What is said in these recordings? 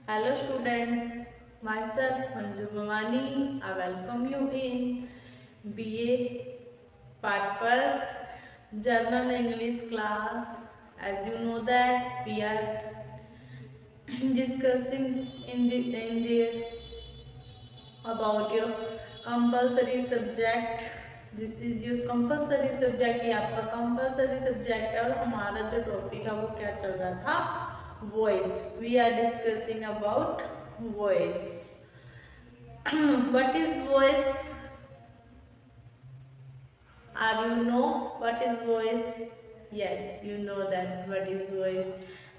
Hello students, myself Manju Bhavani. I welcome you in BA Part First Journal English class. As you know that we are discussing in there about your compulsory subject. This is your compulsory subject. ये आपका compulsory subject है और हमारा जो topic है वो क्या चल रहा था, voice. We are discussing about voice. What is voice? Are you know what is voice? Yes, you know that what is voice.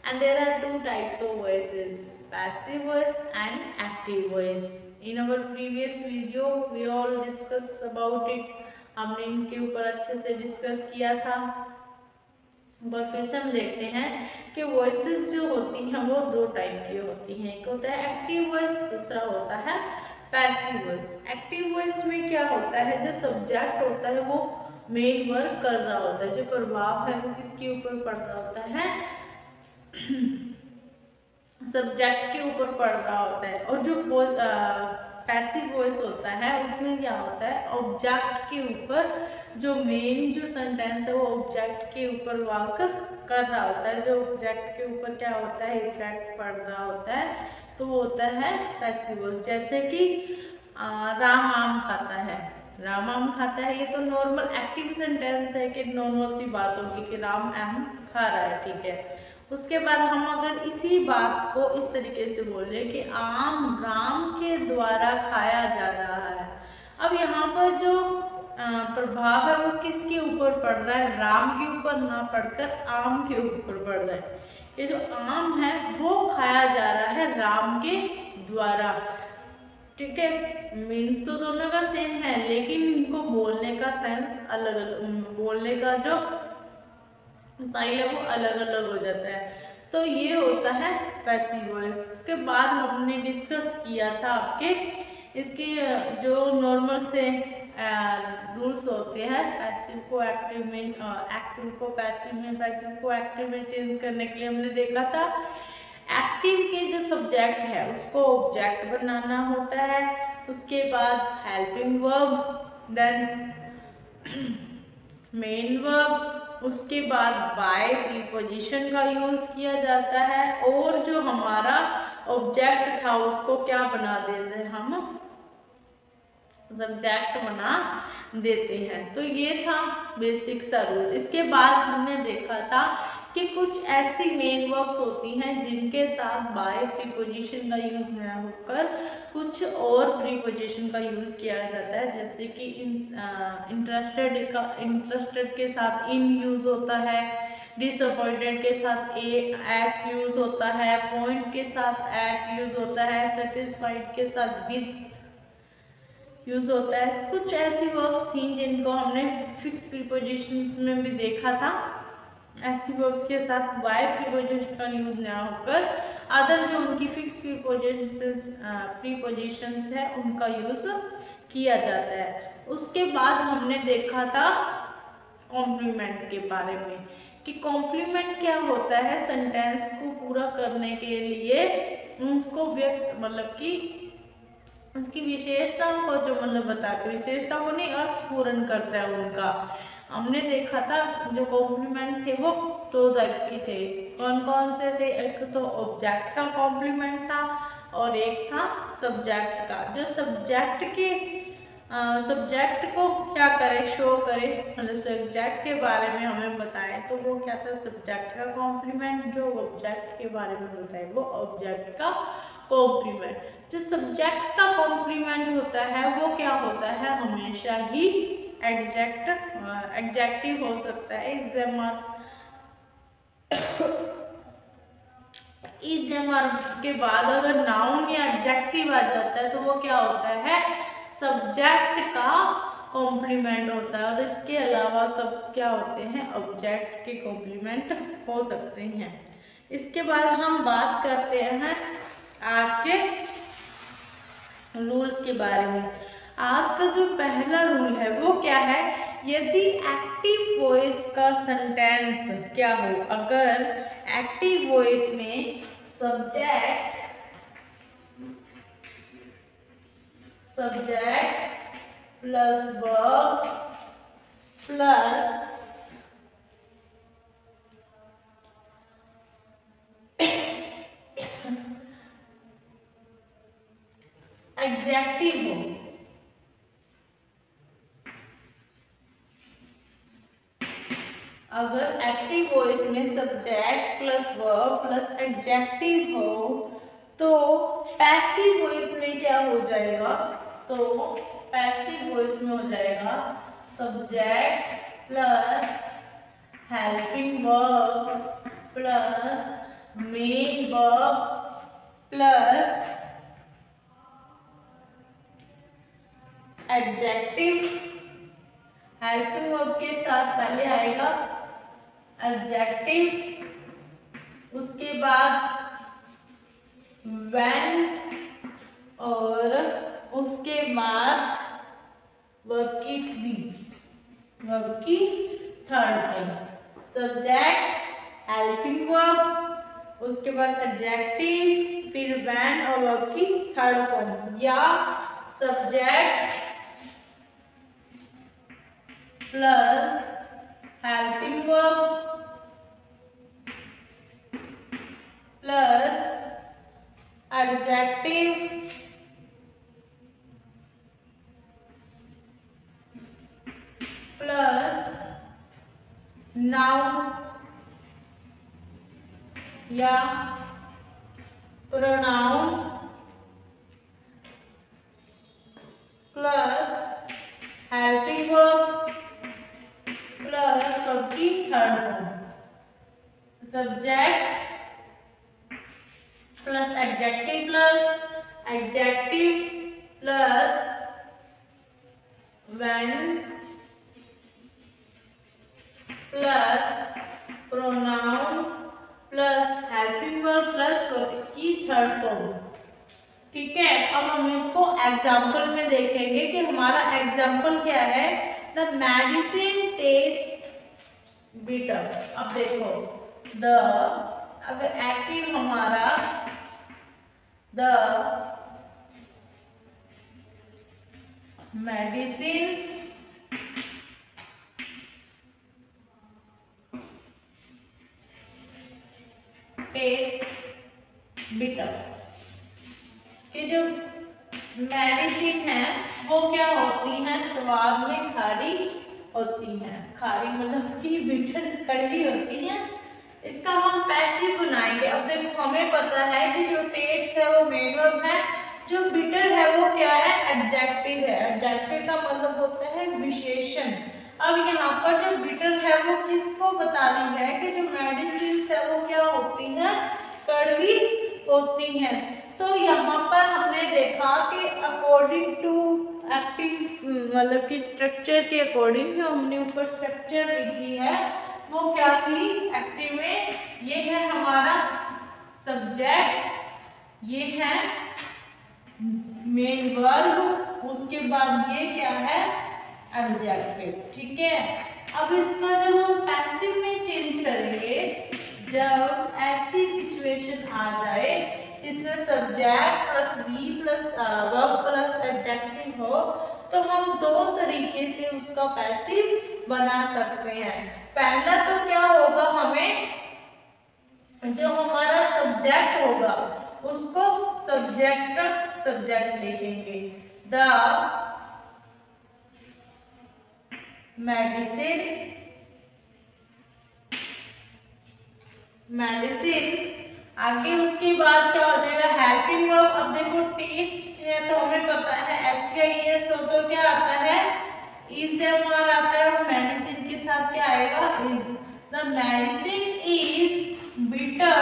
And there are two types of voices, passive voice and active voice. In our previous video we all discuss about it. हमने इनके ऊपर अच्छे से discuss किया था। पर फिर से हम देखते हैं कि वॉइसेस जो होती हैं वो दो टाइप की होती हैं। एक होता है एक्टिव वॉइस, दूसरा होता है पैसिव वॉइस। एक्टिव वॉइस में क्या होता है, जो सब्जेक्ट होता है वो मेन वर्क कर रहा होता है, जो प्रभाव है वो किसके ऊपर पड़ रहा होता है, सब्जेक्ट के ऊपर पड़ रहा होता है। और जो पैसिव वॉइस होता है उसमें क्या होता है, ऑब्जेक्ट के ऊपर जो मेन जो सेंटेंस है वो ऑब्जेक्ट के ऊपर वर्क कर रहा होता है, जो ऑब्जेक्ट के ऊपर क्या होता है, इफेक्ट पड़ रहा होता है, तो वो होता है पैसिव वॉइस। जैसे कि राम आम खाता है, राम आम खाता है, ये तो नॉर्मल एक्टिव सेंटेंस है कि नॉर्मल सी बात होगी कि राम आम खा रहा है, ठीक है। उसके बाद हम अगर इसी बात को इस तरीके से बोले कि आम राम के द्वारा खाया जा रहा है, अब यहाँ पर जो प्रभाव है वो किसके ऊपर पड़ रहा है, राम के ऊपर ना पड़कर आम के ऊपर पड़ रहा है। ये जो आम है वो खाया जा रहा है राम के द्वारा, ठीक है। मीन्स तो दोनों का सेम है, लेकिन इनको बोलने का सेंस अलग अलग, बोलने का जो स्टाइल है वो अलग अलग हो जाता है। तो ये होता है पैसिव वॉइस। इसके बाद हमने डिस्कस किया था आपके इसके जो नॉर्मल से रूल्स होते हैं, पैसिव को एक्टिव में, एक्टिव को पैसिव में, पैसिव को एक्टिव में चेंज करने के लिए हमने देखा था एक्टिव के जो सब्जेक्ट है उसको ऑब्जेक्ट बनाना होता है, उसके बाद helping verb, then main verb, उसके बाद बाय प्रीपोजिशन का यूज किया जाता है, और जो हमारा ऑब्जेक्ट था उसको क्या बना देते हैं, हम सब्जेक्ट बना देते हैं। तो ये था बेसिक सा रूल। इसके बाद हमने देखा था कि कुछ ऐसी मेन वर्ब्स होती हैं जिनके साथ बाय प्रीपोजिशन का यूज न होकर कुछ और प्रीपोजिशन का यूज किया जाता है, जैसे कि इंटरेस्टेड के साथ इन यूज होता है, डिसअपॉइंटेड के साथ एट यूज होता है, पॉइंट के साथ एट यूज होता है, सेटिस्फाइड के साथ विद यूज होता है। कुछ ऐसी वर्ब्स थी जिनको हमने फिक्स प्रीपोजिशंस में भी देखा था, ऐसी वर्ब्स के साथ बाय प्रीपोजिशन का यूज ना होकर अदर जो उनकी फिक्स प्रीपोजिशंस है उनका यूज किया जाता है। उसके बाद हमने देखा था कॉम्प्लीमेंट के बारे में कि कॉम्प्लीमेंट क्या होता है, सेंटेंस को पूरा करने के लिए उसको व्यक्त मतलब कि उसकी विशेषताओं को जो मतलब बताते, विशेषताओं को नहीं, अर्थ पूर्ण करता है उनका। हमने देखा था जो कॉम्प्लीमेंट थे वो दो टाइप के थे, कौन कौन से थे, एक तो ऑब्जेक्ट का कॉम्प्लीमेंट था और एक था सब्जेक्ट का। जो सब्जेक्ट के सब्जेक्ट को क्या करे, शो करे, मतलब सब्जेक्ट के बारे में हमें बताए तो वो क्या था, सब्जेक्ट का कॉम्प्लीमेंट। जो ऑब्जेक्ट के बारे में बताए वो ऑब्जेक्ट का कॉम्प्लीमेंट। जो सब्जेक्ट का कॉम्प्लीमेंट होता है वो क्या होता है, हमेशा ही एडजेक्टिव हो सकता है। इजेमर के बाद अगर नाउन या एडजेक्टिव आ जाता है तो वो क्या होता है, सब्जेक्ट का कॉम्प्लीमेंट होता है। और इसके अलावा सब क्या होते हैं, ऑब्जेक्ट के कॉम्प्लीमेंट हो सकते हैं। इसके बाद हम बात करते हैं आज के रूल्स के बारे में। आज का जो पहला रूल है वो क्या है, यदि एक्टिव वॉइस का सेंटेंस क्या हो, अगर एक्टिव वॉइस में subject subject plus verb plus adjective हो। अगर एक्टिव वॉइस में subject plus verb plus adjective हो तो पैसिव वॉइस में क्या हो जाएगा, तो पैसिव वॉइस में हो जाएगा subject plus helping verb plus main verb plus adjective. Helping verb के साथ पहले आएगा एडजेक्टिव, उसके बाद व्हेन और उसके बाद वर्ब की third form. Subject helping verb, उसके बाद एडजेक्टिव, फिर व्हेन और वर्ब की थर्ड फॉर्म, या subject plus helping verb plus adjective plus noun या pronoun plus helping verb plus verb की third form. Subject plus adjective plus when plus pronoun plus helping verb plus verb की third form. ठीक है, अब हम इसको example में देखेंगे कि हमारा एग्जाम्पल क्या है। The medicine test bitter. अब देखो द, अगर एक्टिव हमारा द मेडिसिन्स टेस्ट बिटर, कि जो मेडिसिन है वो क्या होती है, स्वाद में खारी होती है। खारी मतलब कि बिटर कड़वी होती है। इसका हम पैसिव बनाएंगे। अब देखो हमें पता है कि जो टेस्ट है वो मेन वर्ब है, जो बिटर है वो क्या है, एडजेक्टिव है। एडजेक्टिव का मतलब होता है विशेषण। अब यहाँ पर जो बिटर है वो किसको बता रही है कि जो मेडिसिन है वो क्या होती है, कड़वी होती है। तो यहाँ पर हमने देखा कि अकॉर्डिंग टू एक्टिव मतलब कि स्ट्रक्चर के अकॉर्डिंग जो हमने ऊपर स्ट्रक्चर लिखी है वो क्या थी एक्टिव में, ये है हमारा सब्जेक्ट, ये है मेन वर्ब, उसके बाद ये क्या है एडजेक्टिव। ठीक है, अब इसका जब हम पैसिव में चेंज करेंगे, जब ऐसी सिचुएशन आ जाए जिसमें subject plus V plus verb plus adjective हो, तो हम दो तरीके से उसका पैसिव बना सकते हैं। पहला तो क्या होगा, हमें जो हमारा सब्जेक्ट होगा उसको सब्जेक्ट का सब्जेक्ट लिखेंगे। द मेडिसिन आगे उसके बाद क्या हो जाएगा हेल्पिंग वर्ब। अब देखो टेस्ट है तो हमें पता है एस या ई एस हो तो क्या आता है, इज हमारा आता है, और मेडिसिन के साथ क्या आएगा is. The medicine is bitter.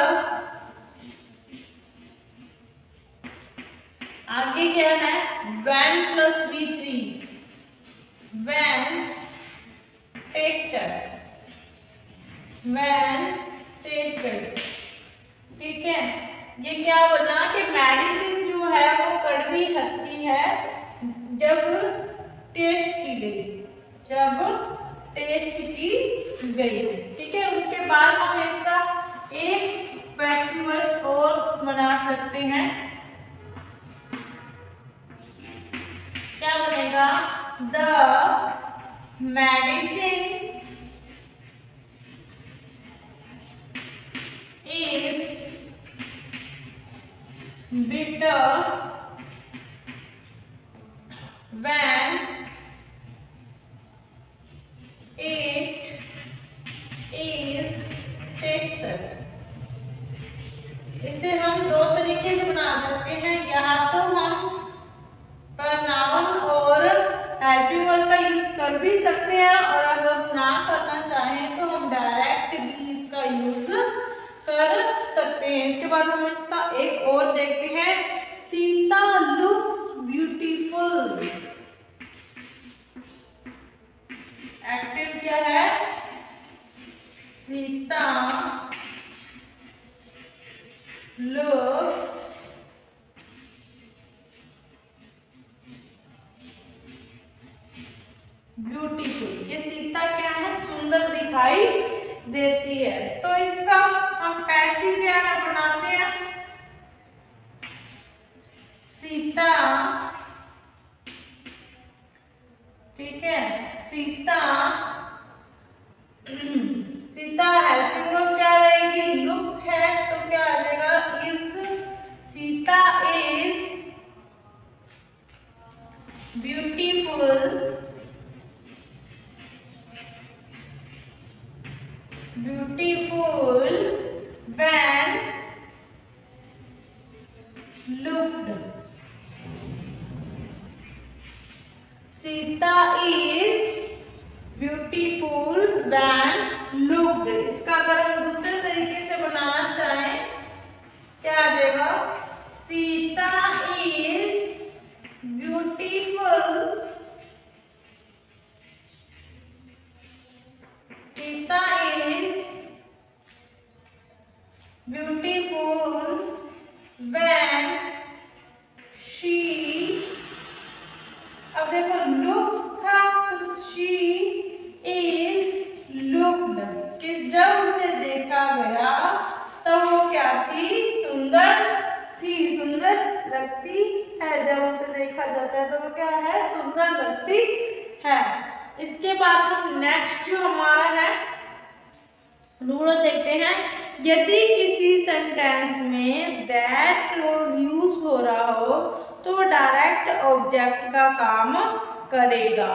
आगे क्या है when plus V3, when tested. ठीक है, ये क्या बना कि मेडिसिन जो है वो कड़वी लगती है जब टेस्ट की गई। ठीक है, उसके बाद हम इसका एक पैसिव वॉइस और बना सकते हैं। क्या बनेगा? The medicine is bitter when it is tasted। इसे हम दो तरीके से बना सकते हैं, या तो हम प्रोनाउन और हेल्पिंग वर्ब का यूज कर भी सकते हैं, और अगर ना करना चाहें तो हम डायरेक्ट भी इसका यूज कर सकते हैं। इसके बाद हम इसका एक और देखते हैं, सीता लुक्स ब्यूटीफुल। एक्टिव क्या है? Sita looks beautiful. ये सीता क्या है? सुंदर दिखाई देती है। तो इसका हम पैसिव क्या है बनाते हैं? सीता, ठीक है, सीता, सीता हेल्पिंग वर्ब क्या रहेगी? लुक्स है, तो क्या आ जाएगा? Is. Sita is beautiful, beautiful when looked। Sita is beautiful when looked। इसका अगर हम दूसरे तरीके से बनाना चाहें, क्या आ जाएगा? Sita is beautiful, Sita is beautiful when she। अब देखो looks था तो she is looked, कि जब उसे देखा गया तब वो क्या थी? सुंदर थी, सुंदर लगती है। जब उसे देखा जाता है तो वो क्या है? सुंदर लगती है। इसके बाद हम नेक्स्ट जो हमारा है रूल देखते हैं। यदि किसी सेंटेंस में दैट क्लोज यूज हो रहा हो तो वो डायरेक्ट ऑब्जेक्ट का काम करेगा।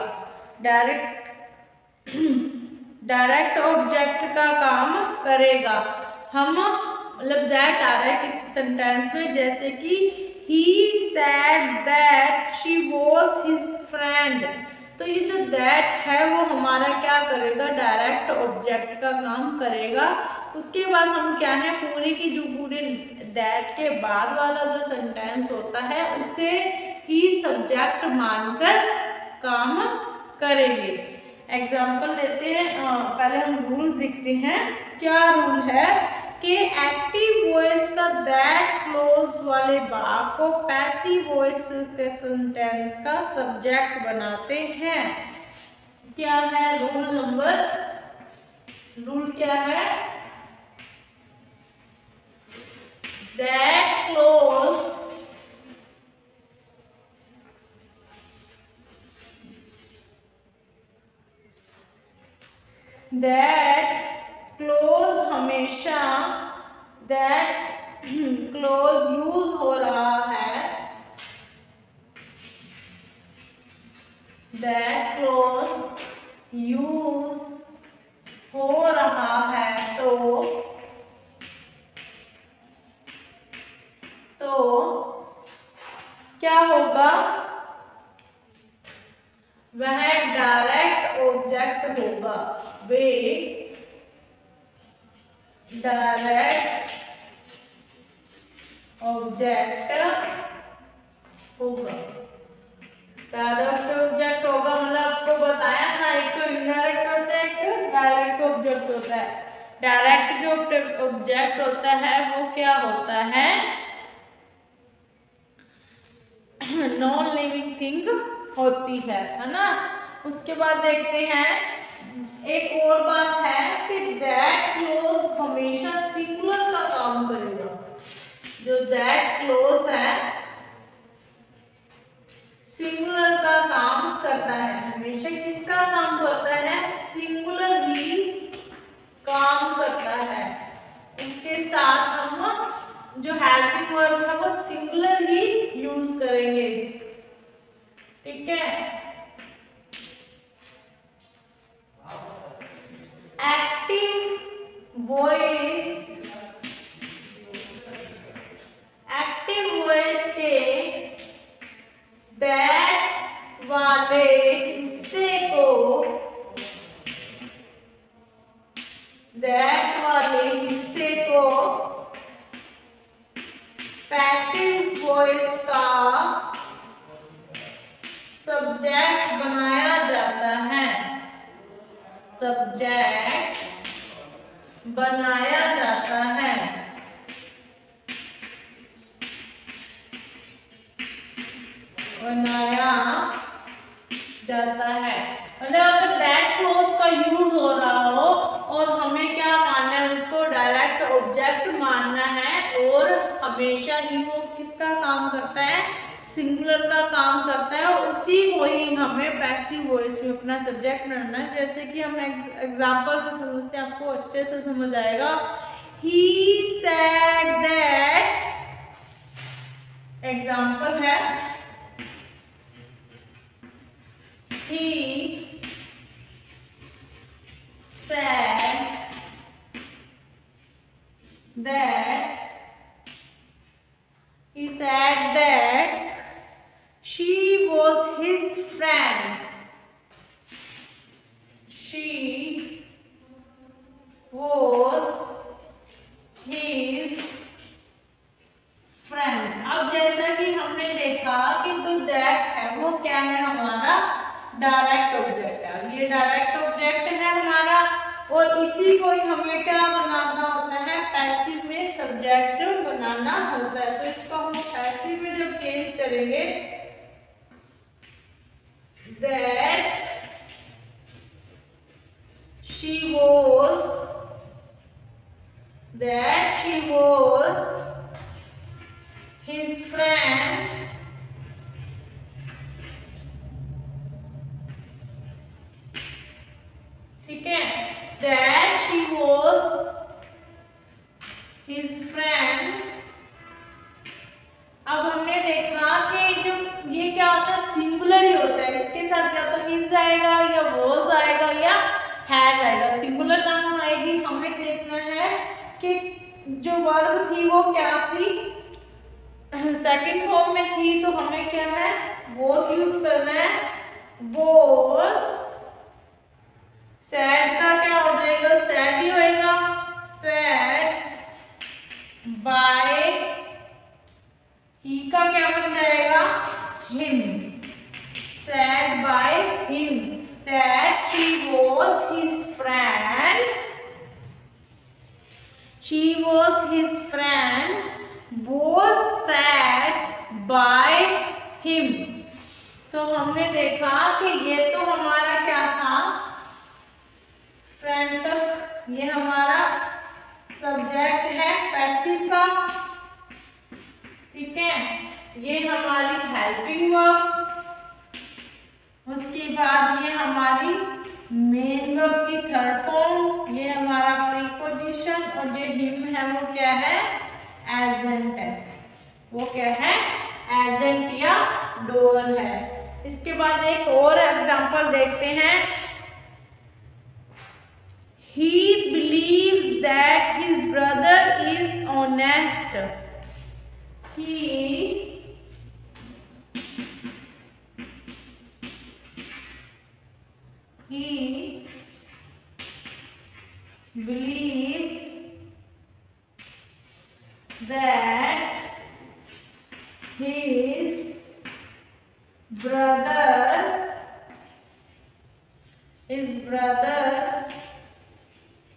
डायरेक्ट ऑब्जेक्ट का काम करेगा। हम मतलब दैट आ रहा है किसी सेंटेंस में, जैसे कि he said that she was his friend. तो ये जो दैट है वो हमारा क्या करेगा? डायरेक्ट ऑब्जेक्ट का काम करेगा। उसके बाद हम क्या है, पूरे की जो पूरे दैट के बाद वाला जो सेंटेंस होता है उसे ही सब्जेक्ट मानकर काम करेंगे। एग्जाम्पल लेते हैं, पहले हम रूल देखते हैं। क्या रूल है कि एक्टिव वॉइस का दैट क्लोज वाले भाग को पैसिव वॉइस के सेंटेंस का सब्जेक्ट बनाते हैं। क्या है रूल नंबर? रूल क्या है? दैट क्लोज हमेशा दैट क्लोज यूज हो रहा है, दैट क्लोज यूज हो रहा है तो क्या होगा? वह डायरेक्ट ऑब्जेक्ट होगा। वे डायरेक्ट ऑब्जेक्ट होगा। डायरेक्ट ऑब्जेक्ट होगा मतलब आपको बताया था, एक तो इनडायरेक्ट होता है, एक डायरेक्ट ऑब्जेक्ट होता है। डायरेक्ट जो ऑब्जेक्ट होता है वो क्या होता है? नॉन लिविंग थिंग होती है ना। उसके बाद देखते हैं एक और बात है कि दैट क्लोज हमेशा सिंगुलर का काम करेगा। जो दैट क्लोज है सिंगुलर का जो हेल्पिंग वर्ब है वो सिंगुलर ही यूज करेंगे, ठीक है। एक्टिव वॉइस के दैट वाले हिस्से को पैसिव वॉइस का सब्जेक्ट बनाया जाता है, मतलब अगर दैट क्लॉज का यूज हो रहा हो और हमें क्या मानना है, उसको डायरेक्ट ऑब्जेक्ट मानना है और हमेशा ही वो किसका काम करता है, सिंगुलर का काम करता है, और उसी को ही हमें पैसिव वॉइस में अपना सब्जेक्ट बनाना है। जैसे कि हम एग्जांपल से समझते हैं, आपको अच्छे से समझ आएगा। ही सेड दैट, एग्जांपल है, he said that she was his friend. अब जैसा कि हमने देखा कि तो दैट है वो क्या है, हमारा डायरेक्ट ऑब्जेक्ट है। अब ये डायरेक्ट ऑब्जेक्ट है हमारा, और इसी को ही हमें क्या बनाना होता है, पैसिव में सब्जेक्ट बनाना होता है। तो इसको हम पैसिव में जब चेंज करेंगे, that she was his friend, ठीक है, that she was his friend। अब हमने देखा कि जो ये क्या होता है, सिंगुलर ही होता है, इसके साथ या तो his आएगा या was आएगा या हैज आएगा, सिंगुलर नाउन आएगी। हमें देखना है कि जो वर्ब थी वो क्या थी, सेकंड फॉर्म में थी, तो हमें क्या है, was यूज करना है। was सैड का क्या हो जाएगा, सैड ही होएगा, सैड बाय, ही का क्या बन जाएगा, him, sad by him, that she was his friend, was sad by him। तो हमने देखा कि ये तो हमारा क्या था, फ्रेंड तक ये हमारा सब्जेक्ट है पैसिव का, ठीक है, ये हमारी हेल्पिंग वर्ब, उसके बाद ये हमारी मेन वर्ब की थर्ड फॉर्म, ये हमारा प्रीपोजिशन, और ये हिम है वो क्या है, एजेंट है, वो क्या है, एजेंट या डोअर है। इसके बाद एक और एग्जांपल देखते हैं। He believes that his brother is honest. He believes that his brother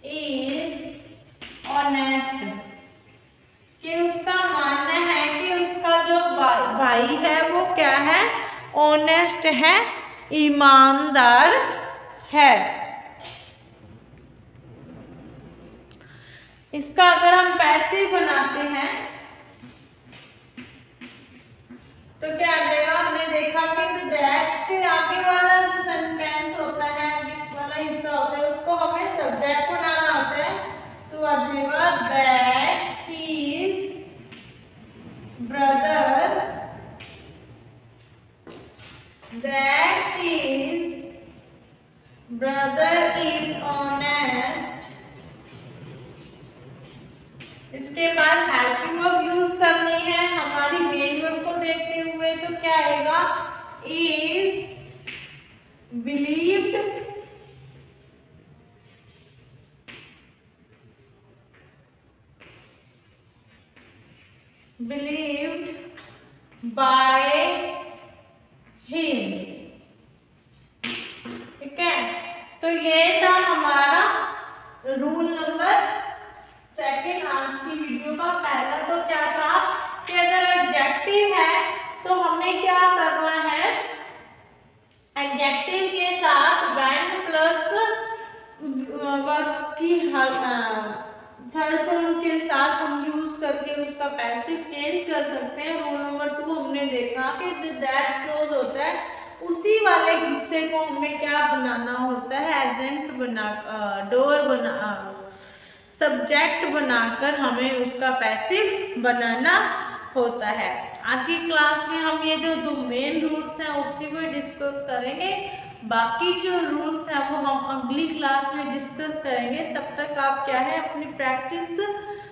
is honest, कि उसका मानना है कि उसका जो भाई है वो क्या है, ऑनेस्ट है, ईमानदार है। इसका अगर हम पैसिव बनाते हैं तो क्या आ जाएगा, हमने देखा कि तो दैट के आगे वाला जो सेंटेंस होता है, आगे वाला हिस्सा होता है, उसको हमें सब्जेक्ट बनाना होता है। तो आ जाएगा दैट ही इज इसके बाद हेल्पिंग वर्ब यूज करनी है हमारी मेन वर्ब को देखते हुए, तो क्या आएगा, is believed, believed by him. ठीक है, तो ये था हमारा रूल नंबर सेकेंड आज की वीडियो का। पहला तो क्या था कि अगर एडजेक्टिव है तो हमें क्या करना है, एडजेक्टिव के साथ व्हेन प्लस वर्ब की थर्ड फॉर्म के साथ हम यूज करके उसका पैसिव चेंज कर सकते हैं। रूल नंबर 2 हमने देखा कि दैट क्लोज होता है, उसी वाले हिस्से को हमें क्या बनाना होता है, एजेंट बना, डोर बना, सब्जेक्ट बनाकर हमें उसका पैसिव बनाना होता है। आज की क्लास में हम ये जो 2 मेन रूल्स हैं उसी को डिस्कस करेंगे, बाकी जो रूल्स हैं वो हम अगली क्लास में डिस्कस करेंगे। तब तक आप क्या है अपनी प्रैक्टिस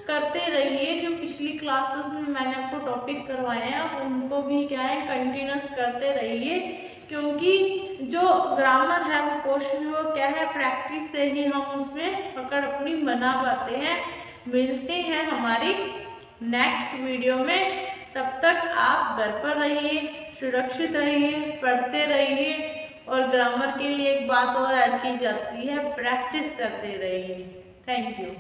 करते रहिए, जो पिछली क्लासेस में मैंने आपको टॉपिक करवाए हैं उनको भी क्या है कंटिन्यूस करते रहिए, क्योंकि जो ग्रामर है वो पोर्शन वो क्या है प्रैक्टिस से ही हम उसमें पकड़ अपनी बना पाते हैं। मिलते हैं हमारी नेक्स्ट वीडियो में, तब तक आप घर पर रहिए, सुरक्षित रहिए, पढ़ते रहिए, और ग्रामर के लिए एक बात और ऐड की जाती है, प्रैक्टिस करते रहिए। Thank you.